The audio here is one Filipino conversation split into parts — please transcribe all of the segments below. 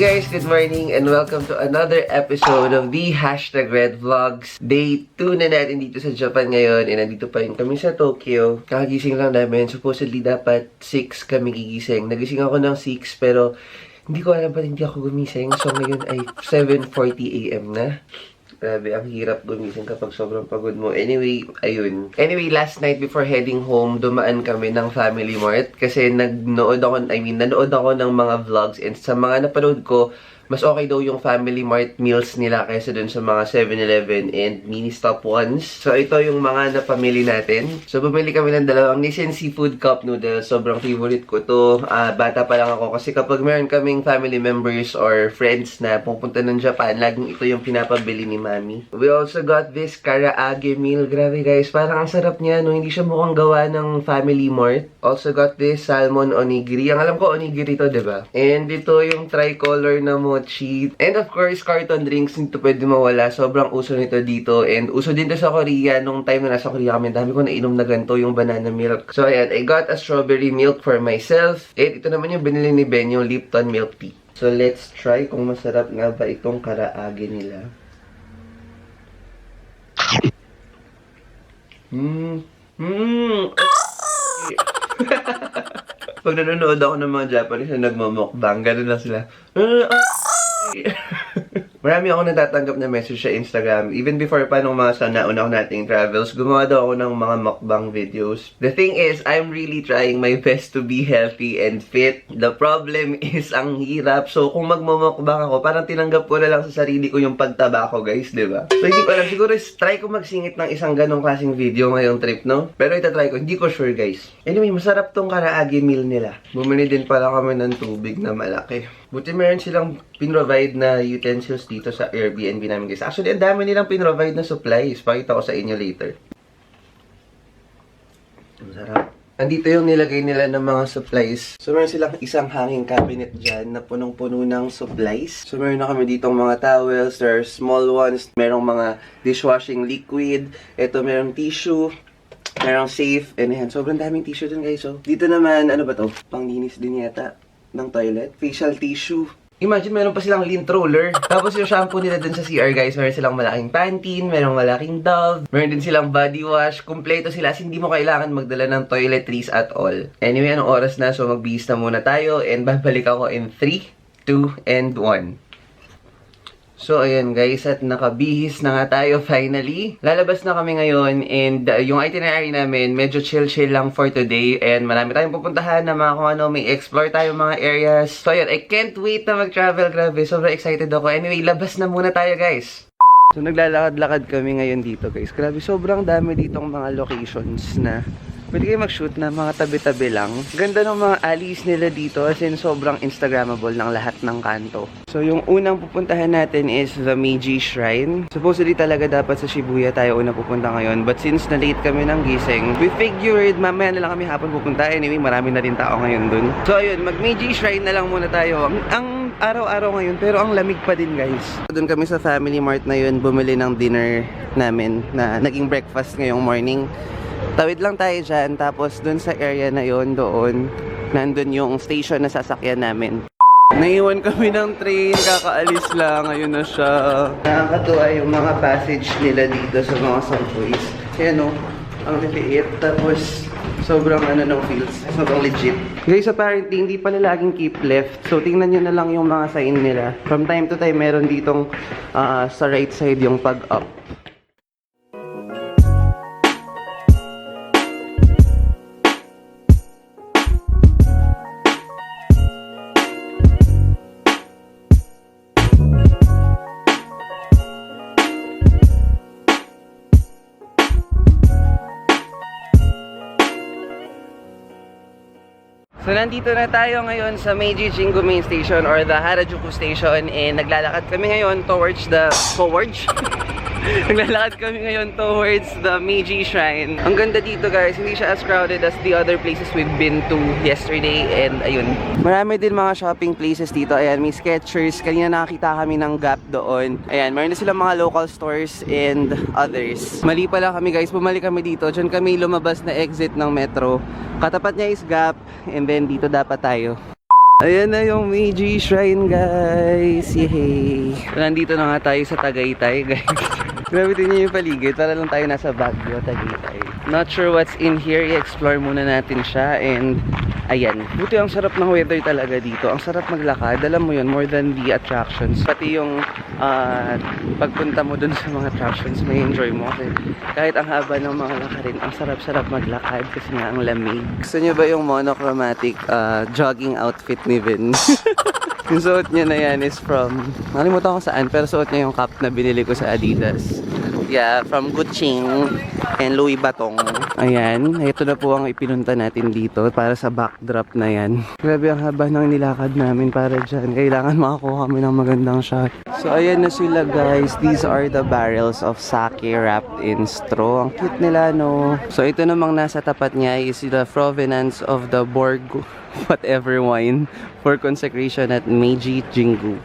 guys, good morning and welcome to another episode of the Hashtag Red Vlogs. Day 2 na natin dito sa Japan ngayon and nandito pa rin kami sa Tokyo. Kakagising lang namin. Supposedly dapat 6 kami gigising. Nagising ako ng 6 pero hindi ko alam ba't hindi ako gumising. So ngayon ay 7:40 AM na. Grabe, ang hirap gumising kapag sobrang pagod mo. Anyway, ayun. Anyway, last night before heading home, dumaan kami ng Family Mart kasi nanood ako ng mga vlogs and sa mga napanood ko, mas okay daw yung Family Mart meals nila kaysa dun sa mga 7-Eleven and mini stop ones. So, ito yung mga napamili natin. So, bumili kami ng dalawang Nissin Seafood Cup Noodles. Sobrang favorite ko to. Bata pa lang ako kasi kapag meron kaming family members or friends na pupunta ng Japan, laging ito yung pinapabili ni Mami. We also got this karaage meal. Grabe guys, parang ang sarap niya, no? Hindi siya mukhang gawa ng Family Mart. Also got this salmon onigiri. Ang alam ko onigiri to, diba? And ito yung tricolor na mochi. And of course, carton drinks, hindi to pwede mawala. Sobrang uso nito dito. And uso din to sa Korea. Nung time na nasa Korea kami, dami ko nainom na ganito, yung banana milk. So ayan, I got a strawberry milk for myself. And ito naman yung binili ni Ben, yung Lipton milk tea. So let's try kung masarap nga ba itong karaage nila. Pag nanonood ako ng mga Japanese na nagmamukbang, ganun lang sila. Marami ako natatanggap na message sa Instagram. Even before pa nung mga sa nauna ko nating travels, gumawa daw ako ng mga mukbang videos. The thing is, I'm really trying my best to be healthy and fit. The problem is, ang hirap. So, kung magmumukbang ako, parang tinanggap ko na lang sa sarili ko yung pagtaba ko, guys, diba? So, hindi ko alam. Siguro, try ko magsingit ng isang ganong klaseng video ngayong trip, no? Pero itatry ko. Hindi ko sure, guys. Anyway, masarap tong karaage meal nila. Bumili din pala kami ng tubig na malaki. Buti meron silang pinrovide na utensils dito sa Airbnb namin, guys. Actually, ang dami nilang pinrovide na supplies. Pakita ko sa inyo later. Masarap. Andito yung nilagay nila ng mga supplies. So, meron silang isang hanging cabinet dyan na punong-puno ng supplies. So, meron na kami ditong mga towels. There are small ones. Merong mga dishwashing liquid. Ito, merong tissue. Merong safe. And yan, sobrang daming tissue dun, guys. So, dito naman, ano ba to? Panglinis din yata ng toilet. Facial tissue. Imagine, meron pa silang lint roller. Tapos yung shampoo nila dun sa CR, guys, meron silang malaking Pantene, merong malaking Dove, meron din silang body wash. Kompleto sila, hindi mo kailangan magdala ng toiletries at all. Anyway, anong oras na? So, magbihis na muna tayo and babalik ako in 3, 2, and 1. So, ayan guys, at nakabihis na nga tayo finally. Lalabas na kami ngayon and yung itinerary namin, medyo chill-chill lang for today. And marami tayong pupuntahan na mga kung ano, may explore tayo mga areas. So, ayan, I can't wait na mag-travel. Grabe, sobrang excited ako. Anyway, labas na muna tayo guys. So, naglalakad-lakad kami ngayon dito guys. Grabe, sobrang dami ditong mga locations na pwede kayo mag-shoot na mga tabi-tabi lang. Ganda ng mga alleys nila dito as in sobrang Instagrammable ng lahat ng kanto. So yung unang pupuntahan natin is the Meiji Shrine. Supposedly talaga dapat sa Shibuya tayo unang pupunta ngayon. But since na-late kami ng gising, we figured mamaya na lang kami hapon pupunta. Anyway, marami na rin tao ngayon dun. So ayun, mag-Meiji Shrine na lang muna tayo. Ang araw-araw ngayon pero ang lamig pa din guys. Doon kami sa Family Mart na yun bumili ng dinner namin na naging breakfast ngayong morning. Tawid lang tayo dyan, tapos dun sa area na yon doon, nandun yung station na sasakyan namin. Naiwan kami ng train, kakaalis lang, ayun na siya. Nakakatuwa yung mga passage nila dito sa mga subways. Ayan o, ang liliit, tapos sobrang ano ng feels, sobrang legit. Guys, apparently hindi pala laging keep left, so tingnan nyo na lang yung mga sign nila. From time to time, meron ditong sa right side yung pag-up. So, nandito na tayo ngayon sa Meiji Jingu Main Station or the Harajuku Station and naglalakad kami ngayon towards the... Naglalakad kami ngayon towards the Meiji Shrine. Ang ganda dito guys, hindi siya as crowded as the other places we've been to yesterday and ayun. Marami din mga shopping places dito. Ayan, may Skechers. Kanina nakakita kami ng Gap doon. Ayan, meron na silang mga local stores and others. Mali pala kami guys, bumalik kami dito. Diyan kami lumabas na exit ng metro. Katapat niya is Gap and then dito dapat tayo. Ayan na yung Meiji Shrine, guys. Yay! So, nandito na nga tayo sa Tagaytay, guys. Grabe, tingnan yung paligid. Para lang tayo nasa Baguio, Tagaytay. Not sure what's in here. I-explore muna natin siya. And, ayan. Buti ang sarap ng weather talaga dito. Ang sarap maglakad. Alam mo yun, more than the attractions. Pati yung pagpunta mo dun sa mga attractions, may enjoy mo. Kasi kahit ang haba ng mga lakarin, ang sarap-sarap maglakad kasi nga ang lamig. Gusto nyo ba yung monochromatic jogging outfit ni Vin? Yung suot niya na yan is from, nakalimutan ko saan, pero suot niya yung cap na binili ko sa Adidas. Yeah, from Gucci and Louis Vuitton. Ayan, ito na po ang ipinunta natin dito para sa backdrop na yan. Grabe ang haba ng nilakad namin para dyan. Kailangan makakuha kami ng magandang shot. So ayan na sila, guys. These are the barrels of sake wrapped in straw. Ang cute nila, no? So ito namang nasa tapat niya is the provenance of the Borg whatever wine for consecration at Meiji Jingu.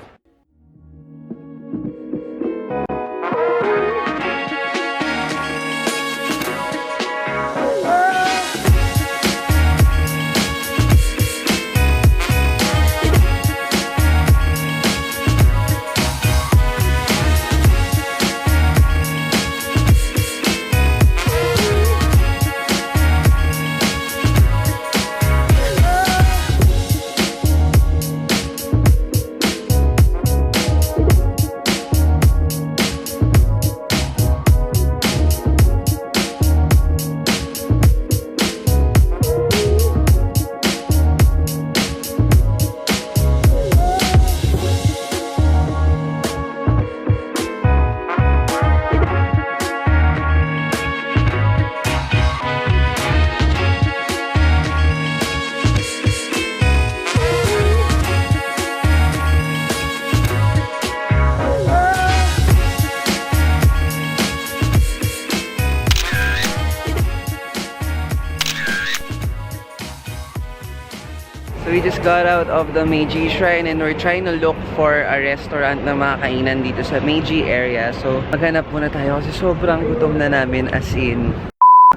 So we just got out of the Meiji Shrine and we're trying to look for a restaurant na makakainan dito sa Meiji area. So maghanap muna tayo kasi sobrang gutom na namin, as in.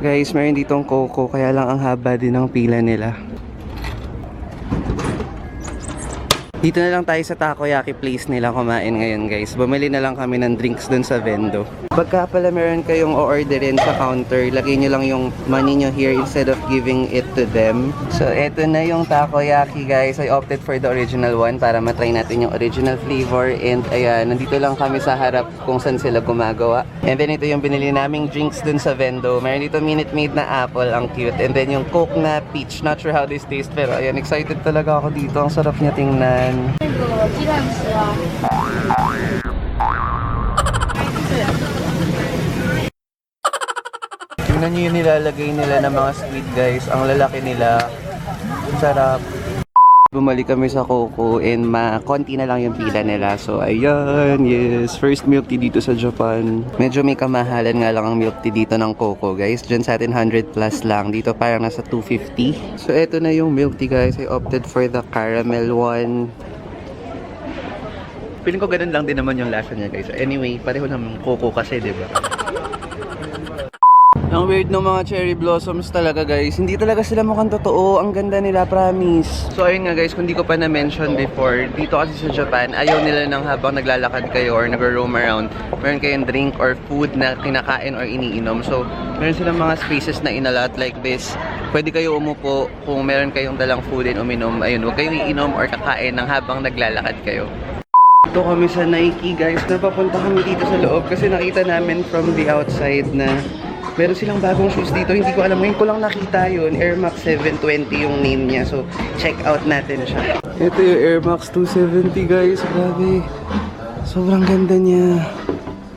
Guys, meron ditong Coco kaya lang ang haba din ng pila nila. Dito na lang tayo sa takoyaki place nila kumain ngayon, guys. Bumili na lang kami ng drinks dun sa vendo. Pagka pala meron kayong o-orderin sa counter, lagay nyo lang yung money nyo here instead of giving it to them. So, eto na yung takoyaki, guys. I opted for the original one para matry natin yung original flavor. And ayan, nandito lang kami sa harap kung saan sila gumagawa. And then ito yung binili naming drinks dun sa vendo. Meron dito Minute Maid na apple, ang cute. And then yung Coke na peach. Not sure how this tastes, pero ayan, excited talaga ako dito. Ang sarap niya tingnan. Tingnan nyo yung nilalagay nila ng mga squid, guys. Ang lalaki nila. Sarap. Bumalik kami sa Coco and konti na lang yung pila nila. So ayan, yes. First milk tea dito sa Japan. Medyo may kamahalan nga lang ang milk tea dito ng Coco, guys. Diyan sa atin 100 plus lang. Dito parang nasa 250. So eto na yung milk tea, guys. I opted for the caramel one. Feeling ko ganun lang din naman yung lasa niya, guys. Anyway, pareho naman Coco kasi, diba? Ang weird ng mga cherry blossoms talaga, guys. Hindi talaga sila mukhang totoo. Ang ganda nila, promise. So ayun nga, guys, kung di ko pa na-mention before, dito kasi sa Japan, ayaw nila ng habang naglalakad kayo or nag-roam around, meron kayong drink or food na kinakain or iniinom. So meron silang mga spaces na inalat like this. Pwede kayo umupo kung meron kayong dalang food and uminom. Ayun, huwag kayong iinom or kakain ng habang naglalakad kayo. Dito kami sa Nike, guys. Napapunta kami dito sa loob kasi nakita namin from the outside na meron silang bagong shoes dito. Hindi ko alam. Ngayon ko lang nakita yun. Air Max 720 yung name niya. So, check out natin siya. Ito yung Air Max 270, guys. Grabe. Sobrang ganda niya.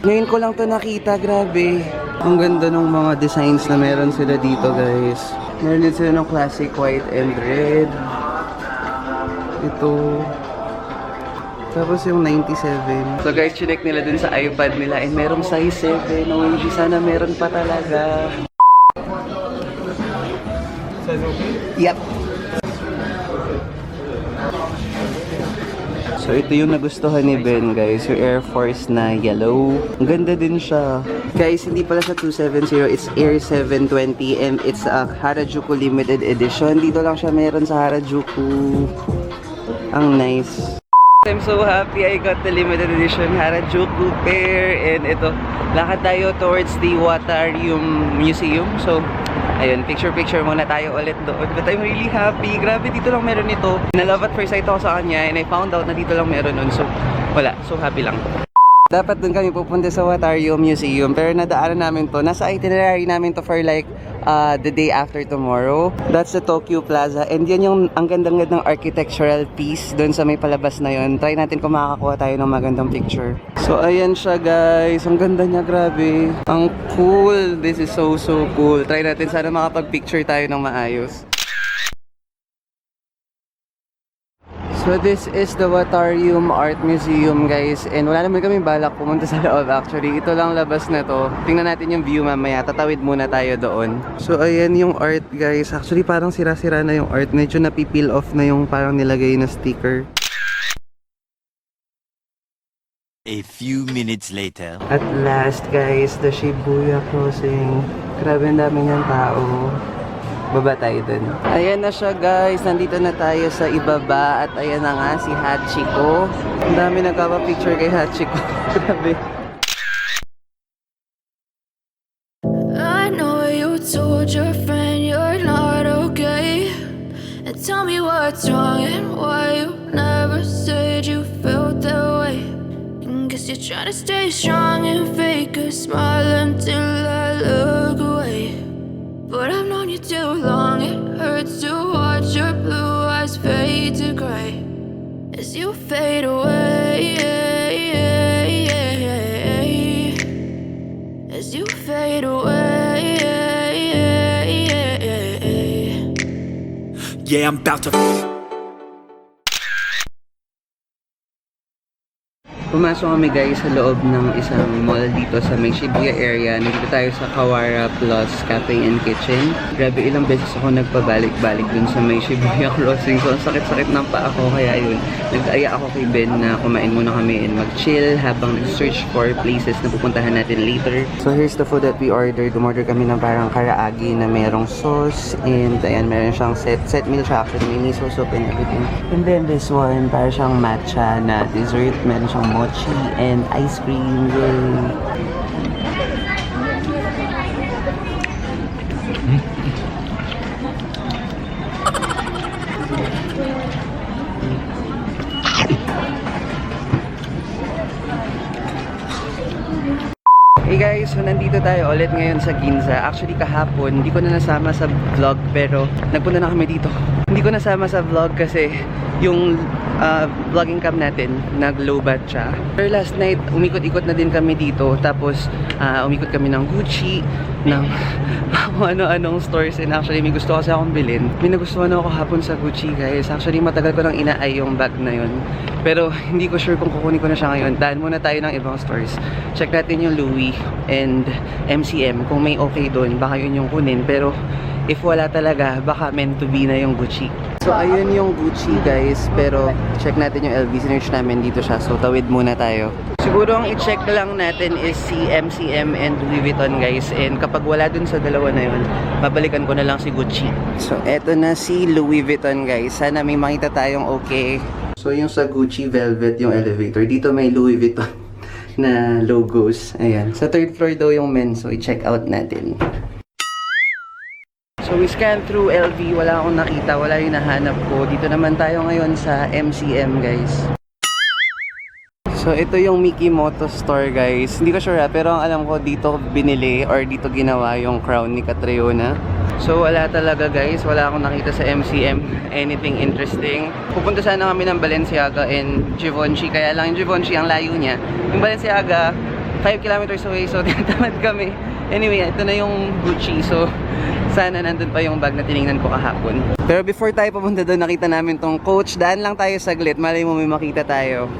Ngayon ko lang to nakita. Grabe. Ang ganda ng mga designs na meron sila dito, guys. Meron din sila ng classic white and red. Ito. Tapos yung 97. So guys, chinek nila dun sa iPad nila and merong size 7. OMG, sana meron pa talaga. Size okay? Yep. So ito yung nagustuhan ni Ben, guys. Yung Air Force na yellow. Ang ganda din siya. Guys, hindi pala sa 270. It's Air 720 and it's a Harajuku limited edition. Dito lang siya meron sa Harajuku. Ang nice. I'm so happy I got the limited edition Harajuku pair. And ito, lakad tayo towards the Watarium Museum. So, ayun, picture-picture muna tayo ulit doon. But I'm really happy. Grabe, dito lang meron ito. Na-love at first sight ako sa kanya and I found out na dito lang meron nun. So, wala. So, happy lang. Dapat dun kami pupunta sa Watarium Museum. Pero nadaanan namin to. Nasa itinerary namin to for like the day after tomorrow. That's the Tokyo Plaza. And yan yung ang gandang-gandang architectural piece dun sa may palabas na yun. Try natin kung makakakuha tayo ng magandang picture. So ayan siya guys. Ang ganda niya, grabe. Ang cool. This is so cool. Try natin sana makapag-picture tayo ng maayos. So this is the Watarium Art Museum guys. And wala naman kami balak pumunta sa loob actually. Ito lang labas na to. Tingnan natin yung view mamaya. Tatawid muna tayo doon. So ayan yung art guys. Actually parang sira-sira na yung art. Medyo napipeel off na yung parang nilagay na sticker. A few minutes later. At last guys, the Shibuya crossing. Grabe ang dami niyang tao. Baba tayo dun. Ayan na siya guys. Nandito na tayo sa ibaba. At ayan na nga si Hachiko. Ang dami nagpapapicture kay Hachiko. Grabe. I know you told your friend you're not okay. And tell me what's wrong and why you never said you felt that way. And guess you're trying to stay strong and fake a smile until I look away. But I've known you too long, it hurts to watch your blue eyes fade to gray as you fade away, as you fade away. Yeah, I'm about to. Pumasok kami guys sa loob ng isang mall dito sa may Shibuya area. Nandito tayo sa Kawara Plus Cafe and Kitchen. Grabe, ilang beses ako nagpabalik-balik dun sa may Shibuya crossing. So, sakit-sakit ng pa ako. Kaya yun, nag-aya ako kay Ben na kumain muna kami and mag-chill habang nag-search for places na pupuntahan natin later. So, here's the food that we ordered. Umorder kami ng parang karaagi na merong sauce. And ayan, meron siyang set meal siya actually. May miso soup and everything. And then this one, parang siyang matcha na dessert. Meron siyang mochi and ice cream. Yay! Hey guys, so nandito tayo ulit ngayon sa Ginza. Actually kahapon, hindi ko na nasama sa vlog pero nagpunta na kami dito. Hindi ko nasama sa vlog kasi yung vlogging cam natin nag-lowbat siya. Pero last night, umikot-ikot na din kami dito. Tapos umikot kami ng Gucci, ng ano-anong stores. And actually may gusto kasi akong bilhin. May nagustuhan ako hapon sa Gucci guys. Actually matagal ko nang inaay yung bag na yun. Pero hindi ko sure kung kukunin ko na siya ngayon. Dahil muna tayo ng ibang stores. Check natin yung Louis and MCM. Kung may okay doon, baka yun yung kunin. Pero if wala talaga, baka meant to be na yung Gucci. So ayun yung Gucci guys. Pero check natin yung LV. Sinerch namin dito siya. So tawid muna tayo. Siguro ang i-check lang natin is si MCM and Louis Vuitton guys. And kapag wala dun sa dalawa na yun, babalikan ko na lang si Gucci. So eto na si Louis Vuitton guys. Sana may makita tayong okay. So yung sa Gucci Velvet yung elevator. Dito may Louis Vuitton na logos. Ayan. Sa third floor daw yung men. So i-check out natin. So we scan through LV. Wala akong nakita. Wala yung nahanap ko. Dito naman tayo ngayon sa MCM guys. So ito yung Mickey Moto Store guys. Hindi ko sure pero ang alam ko dito binili or dito ginawa yung crown ni Catriona. So wala talaga guys, wala akong nakita sa MCM anything interesting. Pupunta sana kami ng Balenciaga and Givenchy, kaya lang yung Givenchy ang layo niya. Yung Balenciaga 5 kilometers away, so tinatamad kami. Anyway, ito na yung Gucci, so sana nandun pa yung bag na tinignan ko kahapon. Pero before tayo pupunta doon, nakita namin tong Coach. Daan lang tayo saglit, malay mo may makita tayo.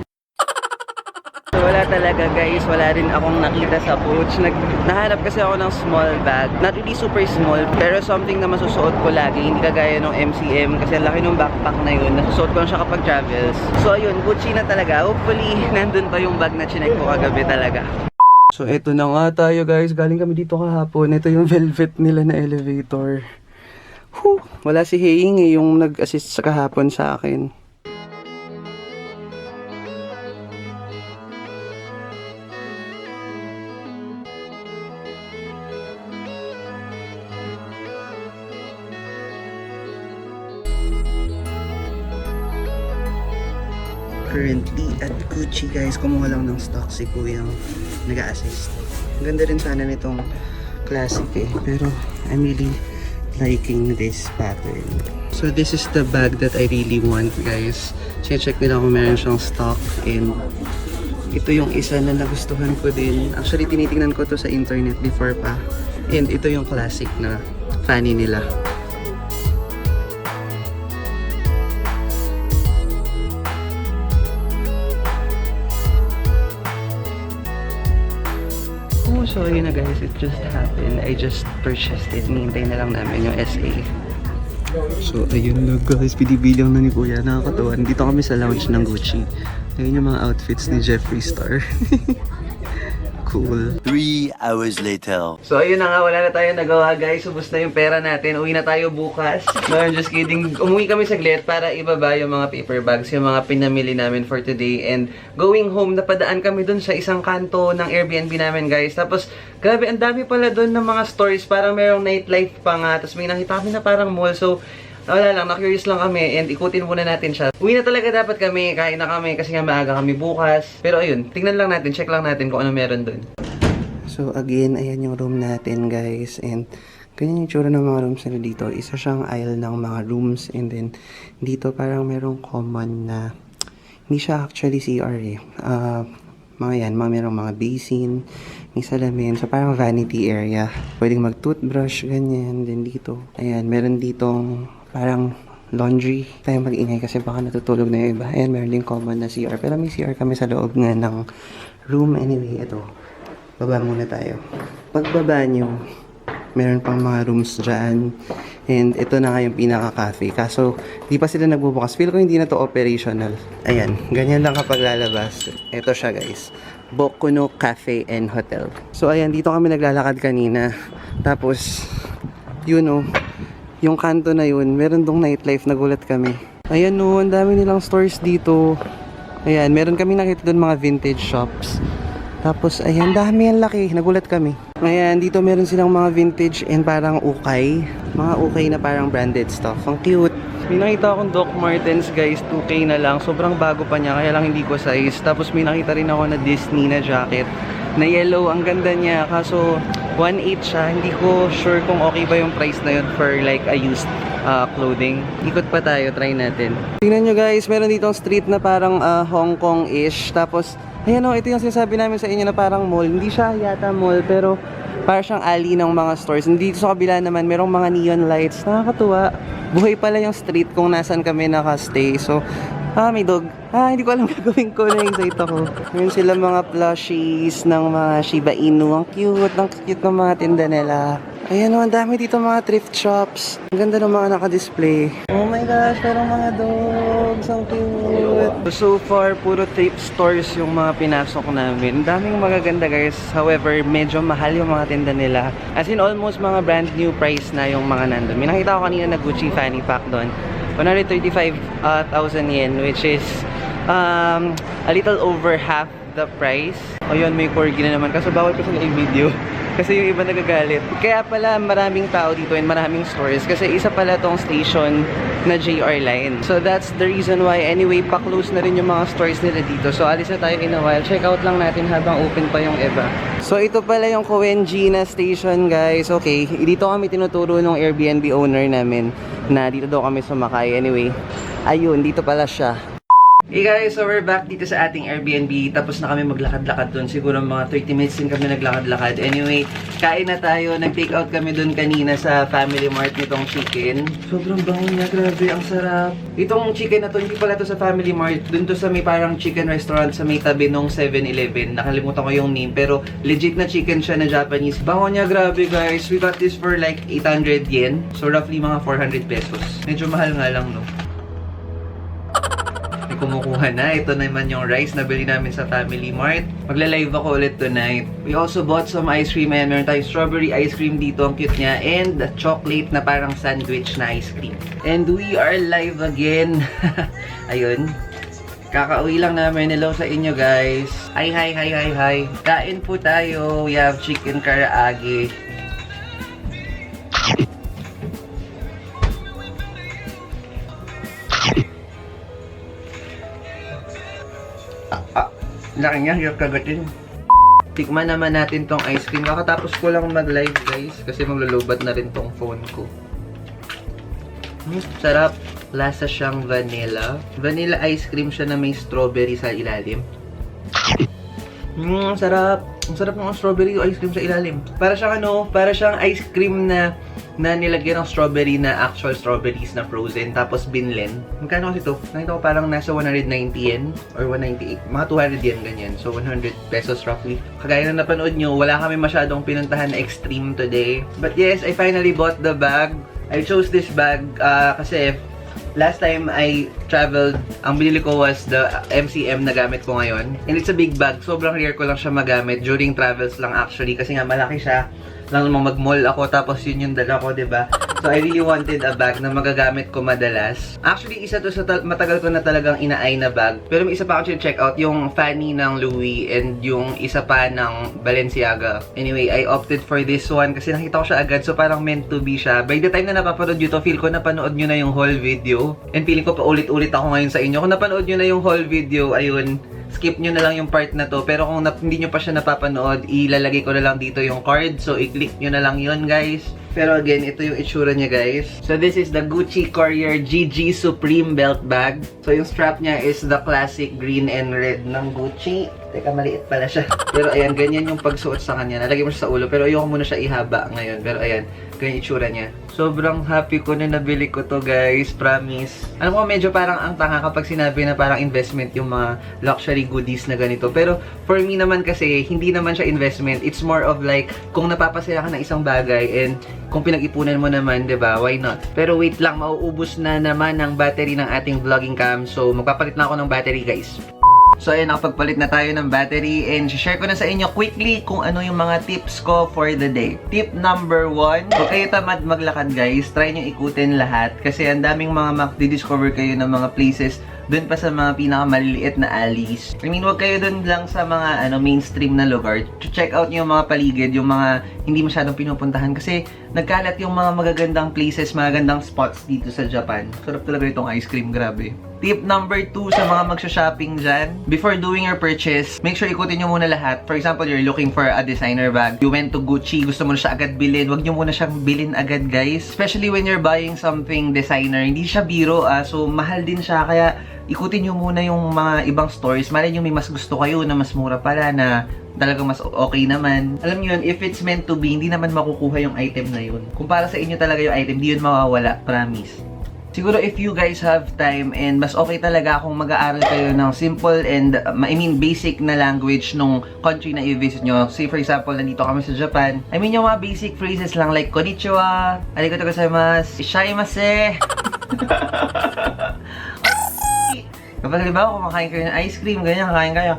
Wala talaga guys, wala rin akong nakita sa Coach. Nahanap kasi ako ng small bag. Not really super small, pero something na masusuot ko lagi. Hindi kagaya ng MCM kasi ang laki ng backpack na yun. Nasusuot ko lang siya kapag travels. So ayun, Gucci na talaga. Hopefully, nandun pa yung bag na chinek ko kagabi talaga. So eto na nga tayo guys. Galing kami dito kahapon. Ito yung velvet nila na elevator. Whew. Wala si Heying yung nag-assist sa kahapon sa akin. currently at Gucci guys. Kumuha lang ng stock si Kuyang nag-a-assist. Ang ganda rin sana nitong classic eh. Pero I'm really liking this pattern. So this is the bag that I really want guys. Check nila kung meron siyang stock, and ito yung isa na nagustuhan ko din. Actually tinitingnan ko to sa internet before pa. And ito yung classic na fanny nila. So yun na guys, it just happened. I just purchased it. Nihintay na lang namin yung SA. So ayun na guys, binibilang na ni Kuya. Nakakatawa. Dito kami sa lounge ng Gucci. Ayun yung mga outfits ni Jeffree Star. Cool. 3 hours later. So ayun na nga, wala na tayong nagawa guys. Ubus na yung pera natin. Uwi na tayo bukas. No, I'm just kidding. Umuwi kami saglit para ibaba yung mga paper bags, yung mga pinamili namin for today. And going home, napadaan kami dun sa isang kanto ng Airbnb namin guys. Tapos, grabe, ang dami pala dun ng mga stores. Parang merong nightlife pa nga. Tapos may nakita kami na parang mall. So, wala lang, na-curious lang kami and ikutin muna natin siya. Uwi na talaga dapat kami, kain na kami kasi nga maaga kami bukas. Pero ayun, tignan lang natin, check lang natin kung ano meron dun. So again, ayan yung room natin guys, and ganyan yung tsura ng mga rooms nila dito. Isa siyang aisle ng mga rooms, and then dito parang merong common na hindi siya actually CR eh. Mga yan, merong mga basin, may salamin, so parang vanity area. Pwedeng mag-toothbrush, ganyan. Then dito, ayan, meron ditong parang laundry. Tayo mag-ingay kasi baka natutulog na yung iba. Ayan, meron din common na CR. Pero may CR kami sa loob nga ng room. Anyway, ito. Baba muna tayo. Pagbaba nyo, meron pang mga rooms dyan. And ito na nga yung pinaka-cafe. Kaso, di pa sila nagbubukas. Feel ko hindi na to operational. Ayan, ganyan lang kapag lalabas. Ito siya guys. Bokuno Cafe and Hotel. So ayan, dito kami naglalakad kanina. Tapos, yun oh. Yung kanto na yun, meron dong nightlife, nagulat kami. Ayan no, ang dami nilang stores dito. Ayan, meron kami nakita doon mga vintage shops. Tapos, ayan, dami ang laki, nagulat kami. Ayan, dito meron silang mga vintage and parang ukay. Mga ukay na parang branded stuff. Ang cute. May nakita akong Doc Martens guys, 2K na lang. Sobrang bago pa niya, kaya lang hindi ko size. Tapos may nakita rin ako na Disney na jacket. Na yellow, ang ganda niya. Kaso, 1.8 siya. Hindi ko sure kung okay ba yung price na yun for like a used clothing. Ikot pa tayo, try natin. Tingnan nyo guys, meron dito street na parang Hong Kong-ish. Tapos, ayan o, ito yung sinasabi namin sa inyo na parang mall. Hindi siya yata mall, pero parang siyang alley ng mga stores. Dito sa kabila naman, merong mga neon lights. Nakakatuwa. Buhay pala yung street kung nasan kami nakastay. So, may dog. Hindi ko alam gagawin ko. Na-excite ako. Meron sila mga plushies ng mga Shiba Inu. Ang cute ng mga tinda nila. Ayan o, ang dami dito mga thrift shops. Ang ganda ng mga naka-display. Oh my gosh, merong mga dogs. Ang cute. So far, puro thrift stores yung mga pinasok namin. Ang daming magaganda guys. However, medyo mahal yung mga tinda nila. As in, almost mga brand new price na yung mga nandun. May nakita ko kanina na Gucci fanny pack doon. 135,000 yen, which is a little over half the price. Ayun, may corgi na naman. Kaso bawal ko sila i-video. Kasi yung iba nagagalit. Kaya pala maraming tao dito and maraming stores. Kasi isa pala tong station na JR line. So that's the reason why. Anyway, pa-close na rin yung mga stores nila dito. So alis na tayo in a while. Check out lang natin habang open pa yung iba. So ito pala yung Koenji na station guys. Okay, dito kami tinuturo ng Airbnb owner namin na dito daw kami sumakay. Anyway, ayun, dito pala siya. Hey guys, so we're back dito sa ating Airbnb. Tapos na kami maglakad-lakad doon. Siguro mga 30 minutes din kami naglakad-lakad. Anyway, kain na tayo. Nag-take out kami doon kanina sa Family Mart nitong chicken. Sobrang bango niya. Grabe, ang sarap. Itong chicken na to, hindi pala to sa Family Mart. Doon to sa may parang chicken restaurant sa may tabi nung 7-Eleven. Nakalimutan ko yung name. Pero legit na chicken siya na Japanese. Bango niya, grabe guys. We got this for like 800 yen. So roughly mga 400 pesos. Medyo mahal nga lang, no? Kumukuha na. Ito naman yung rice na bili namin sa Family Mart. Magla-live ako ulit tonight. We also bought some ice cream. Ayan, meron tayong strawberry ice cream dito. Ang cute niya. And chocolate na parang sandwich na ice cream. And we are live again. Ayun. Kakauwi lang namin. Hello sa inyo guys. Hi. Kain po tayo. We have chicken karaage. Laki niya, hirap kagatin. Tikman naman natin tong ice cream. Kakatapos ko lang mag-live guys kasi maglulubat na rin tong phone ko. Sarap. Lasa siyang vanilla. Vanilla ice cream siya na may strawberry sa ilalim. Sarap. Ang sarap ng strawberry ice cream sa ilalim. Para siyang ice cream na nilagyan ng strawberry na actual strawberries na frozen tapos binlen. Magkano kasi ito? Nakita ko parang nasa 190 yen or 198. Mga 200 yen ganyan. So 100 pesos roughly. Kagaya na napanood nyo, wala kami masyadong pinuntahan na extreme today. But yes, I finally bought the bag. I chose this bag kasi last time I traveled, ang binili ko was the MCM na gamit ko ngayon. And it's a big bag. Sobrang rare ko lang siya magamit during travels lang actually. Kasi nga malaki siya. Lang namang mag-mall ako tapos yun yung dala ko, diba? So I really wanted a bag na magagamit ko madalas. Actually, isa to sa matagal ko na talagang inaay na bag. Pero may isa pa ako check out, yung Fanny ng Louis and yung isa pa ng Balenciaga. Anyway, I opted for this one kasi nakita ko siya agad. So parang meant to be siya. By the time na napapanood nyo to, feel ko napanood nyo na yung whole video. And feeling ko pa ulit-ulit ako ngayon sa inyo. Kung napanood nyo na yung whole video, ayun, skip nyo na lang yung part na to. Pero kung hindi nyo pa siya napapanood, ilalagay ko na lang dito yung card. So, i-click nyo na lang yun, guys. Pero again, ito yung itsura niya, guys. So, this is the Gucci Courier GG Supreme Belt Bag. So, yung strap niya is the classic green and red ng Gucci. Teka, maliit pala siya. Pero ayan, ganyan yung pagsuot sa kanya. Nalagay mo siya sa ulo. Pero ayoko muna siya ihaba ngayon. Pero ayan, ganyan itsura niya. Sobrang happy ko na nabili ko to, guys. Promise. Alam ko, medyo parang ang tanga kapag sinabi na parang investment yung mga luxury goodies na ganito. Pero for me naman kasi, hindi naman siya investment. It's more of like, kung napapasaya ka ng isang bagay and kung pinag-ipunan mo naman, 'di ba? Why not? Pero wait lang, mauubos na naman ang battery ng ating vlogging cam. So, magpapalit na ako ng battery, guys. So, ayun, nakapagpalit na tayo ng battery and share ko na sa inyo quickly kung ano yung mga tips ko for the day. Tip number 1, huwag kayo tamad maglakad, guys. Try nyo ikutin lahat kasi ang daming mga makdi-discover kayo ng mga places doon pa sa mga pinakamaliliit na alleys. I mean, huwag kayo doon lang sa mga mainstream na lugar. Check out nyo yung mga paligid, yung mga hindi masyadong pinupuntahan kasi nagkalat yung mga magagandang places, magagandang spots dito sa Japan. Sarap talaga itong ice cream, grabe. Tip number 2 sa mga magsha-shopping dyan. Before doing your purchase, make sure ikutin nyo muna lahat. For example, you're looking for a designer bag. You went to Gucci, gusto mo na siya agad bilhin. Huwag nyo muna siyang bilhin agad, guys. Especially when you're buying something designer. Hindi siya biro, so mahal din siya. Kaya ikutin nyo muna yung mga ibang stores. Malay nyo may mas gusto kayo na mas mura pala na talagang mas okay naman. Alam nyo yun, if it's meant to be, hindi naman makukuha yung item na yun. Kung para sa inyo talaga yung item, di yun mawawala. Promise. Siguro if you guys have time and mas okay talaga kung mag-aaral kayo ng simple and basic na language nung country na i-visit nyo. Say for example, nandito kami sa Japan. Yung mga basic phrases lang like konnichiwa, arigatou gozaimasu, ishaimase. Kapag halimbawa kumakain kayo ng ice cream, ganyan, kakain kayo.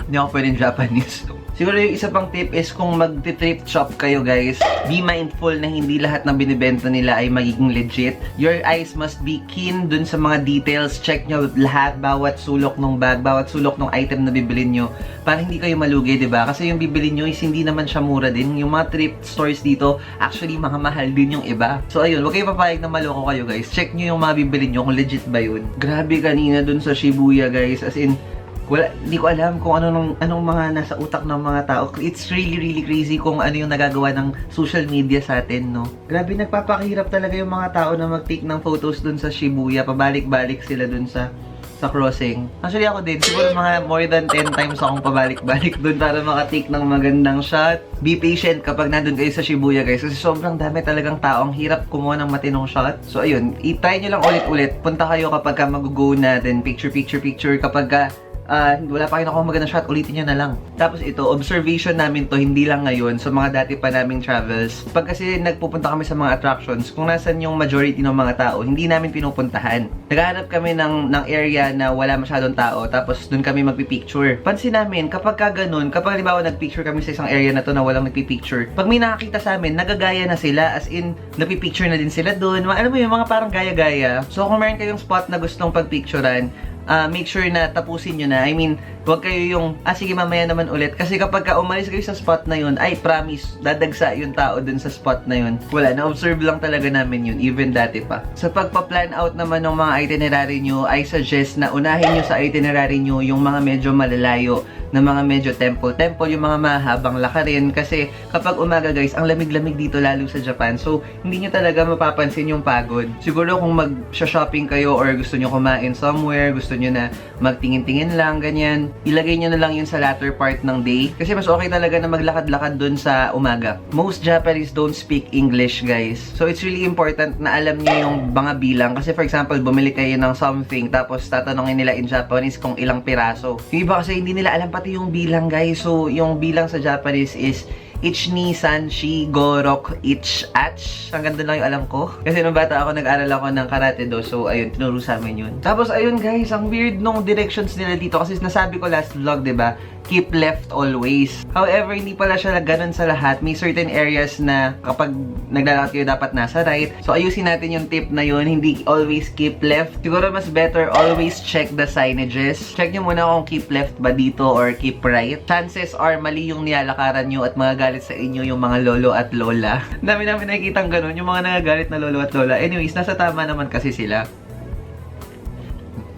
Hindi ako pwedeng Japanese. Siguro yung isa pang tip is kung mag-thrift shop kayo, guys, be mindful na hindi lahat ng binibenta nila ay magiging legit. Your eyes must be keen dun sa mga details. Check nyo lahat, bawat sulok ng bag, bawat sulok ng item na bibilin nyo para hindi kayo malugi, diba? Kasi yung bibilin nyo is hindi naman siya mura din. Yung mga thrift stores dito, actually, mahal din yung iba. So, ayun, huwag kayo papayag na maloko kayo, guys. Check nyo yung mga bibilin nyo kung legit ba yun. Grabe kanina dun sa Shibuya, guys. As in, hindi ko alam kung anong mga nasa utak ng mga tao. It's really crazy kung ano yung nagagawa ng social media sa atin, no? Grabe, nagpapakahirap talaga yung mga tao na mag-take ng photos dun sa Shibuya. Pabalik-balik sila dun sa crossing. Actually ako din, siguro mga more than 10 times akong pabalik-balik dun para makatake ng magandang shot. Be patient kapag nandun kayo sa Shibuya, guys, kasi sobrang dami talagang tao. Ang hirap kumuha ng matinong shot. So ayun, i-try nyo lang ulit-ulit. Punta kayo kapag ka mag-go na, then picture. Kapag ka wala pa kayo nakuha magandang shot, ulitin nyo na lang. Tapos ito, observation namin to, hindi lang ngayon, sa mga dati pa naming travels. Pag kasi nagpupunta kami sa mga attractions, kung nasan yung majority ng mga tao, hindi namin pinupuntahan. Naghahanap kami ng area na wala masyadong tao, tapos dun kami magpipicture. Pansin namin, kapag ganun, kapag halimbawa nagpicture kami sa isang area na to na walang nagpipicture, pag may nakakita sa amin, nagagaya na sila, as in, nagpipicture na din sila dun. Alam mo yung mga parang gaya-gaya. So kung meron kayong spot na gustong pagpicturean, make sure na tapusin nyo na. Huwag kayo yung, sige mamaya naman ulit. Kasi kapag ka umalis kayo sa spot na yun, ay promise, dadagsa yung tao dun sa spot na yun. Wala, na-observe lang talaga namin yun, even dati pa. Sa pagpa-plan out naman ng mga itinerary nyo, I suggest na unahin nyo sa itinerary nyo yung mga medyo malalayo, na mga medyo temple, yung mga mahabang lakarin. Kasi kapag umaga guys, ang lamig-lamig dito lalo sa Japan. So, hindi nyo talaga mapapansin yung pagod. Siguro kung mag-shopping kayo or gusto nyo kumain somewhere, gusto nyo na magtingin-tingin lang, ganyan, ilagay nyo na lang yun sa latter part ng day. Kasi mas okay talaga na maglakad-lakad dun sa umaga. Most Japanese don't speak English, guys. So, it's really important na alam nyo yung mga bilang. Kasi for example, bumili kayo ng something, tapos tatanungin nila in Japanese kung ilang piraso. Yung iba kasi hindi nila alam pati yung bilang, guys. So, yung bilang sa Japanese is Ichni, Sanshi, Gorok, Ich, Ach. Hanggang doon lang yung alam ko. Kasi nung bata ako, nag-aral ako ng karate do. So, ayun, tinuro sa amin yun. Tapos, ayun guys, ang weird nung directions nila dito. Kasi nasabi ko last vlog, diba? Keep left always. However, hindi pala siya ganun sa lahat. May certain areas na kapag naglalakad kayo dapat nasa right. So, ayusin natin yung tip na yun. Hindi always keep left. Siguro mas better always check the signages. Check nyo muna kung keep left ba dito or keep right. Chances are mali yung nilalakaran nyo at magagalit sa inyo yung mga lolo at lola. Dami namin nakikitang ganun. Yung mga nagagalit na lolo at lola. Anyways, nasa tama naman kasi sila.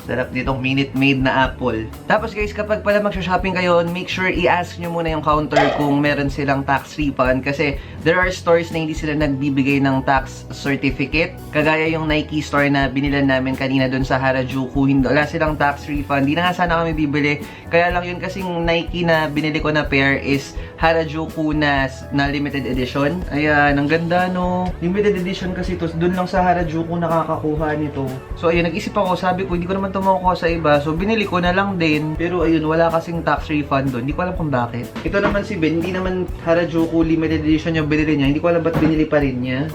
Sarap ditong Minute Maid na apple. Tapos guys, kapag pala magsha-shopping kayo, make sure i-ask nyo muna yung counter kung meron silang tax refund. Kasi there are stores na hindi sila nagbibigay ng tax certificate. Kagaya yung Nike store na binilan namin kanina dun sa Harajuku. Wala silang tax refund. Hindi na nga sana kami bibili. Kaya lang yun kasing Nike na binili ko na pair is Harajuku na limited edition. Ayan, ang ganda no. Limited edition kasi ito. Dun lang sa Harajuku nakakakuha nito. So ayun, nag-isip ako. Sabi ko, hindi ko naman tumakuha sa iba. So, binili ko na lang din. Pero, ayun, wala kasing tax refund doon. Hindi ko alam kung bakit. Ito naman si Ben, hindi naman Harajuku limited edition yung binili niya. Hindi ko alam ba't binili pa rin niya.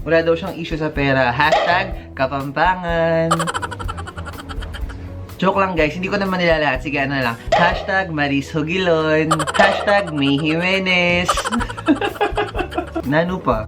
Wala daw siyang issue sa pera. Hashtag Kapampangan. Joke lang guys, hindi ko naman nila lahat. Sige, ano na lang. Hashtag Maris Hugilon. Hashtag May Jimenez. Nano pa?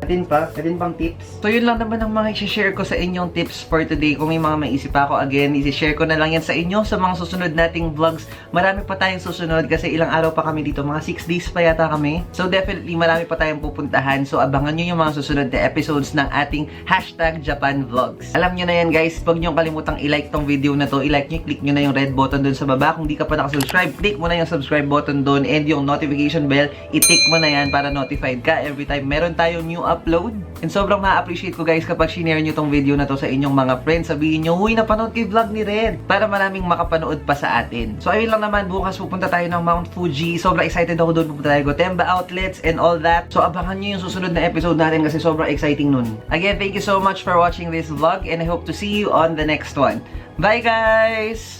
Atin pang tips? So, yun lang naman ang mga i-share ko sa inyong tips for today. Kung may mga maisip ako, again, i-share ko na lang yan sa inyo sa mga susunod nating vlogs. Marami pa tayong susunod kasi ilang araw pa kami dito. Mga 6 days pa yata kami. So, definitely, marami pa tayong pupuntahan. So, abangan nyo yung mga susunod na episodes ng ating hashtag Japan Vlogs. Alam nyo na yan, guys. Huwag nyo kalimutang i-like tong video na to. I-like nyo, click nyo na yung red button dun sa baba. Kung di ka pa nakasubscribe, click mo na yung subscribe button dun and yung notification bell, i-tick mo na yan para notified ka every time meron tayong new upload. And sobrang ma-appreciate ko guys kapag shinare nyo tong video na to sa inyong mga friends. Sabihin nyo, huy, napanood kay vlog ni Red. Para maraming makapanood pa sa atin. So ayun lang naman, bukas pupunta tayo ng Mount Fuji. Sobrang excited ako doon. Pupunta tayo Gotemba outlets and all that. So abangan nyo yung susunod na episode natin kasi sobrang exciting nun. Again, thank you so much for watching this vlog and I hope to see you on the next one. Bye guys!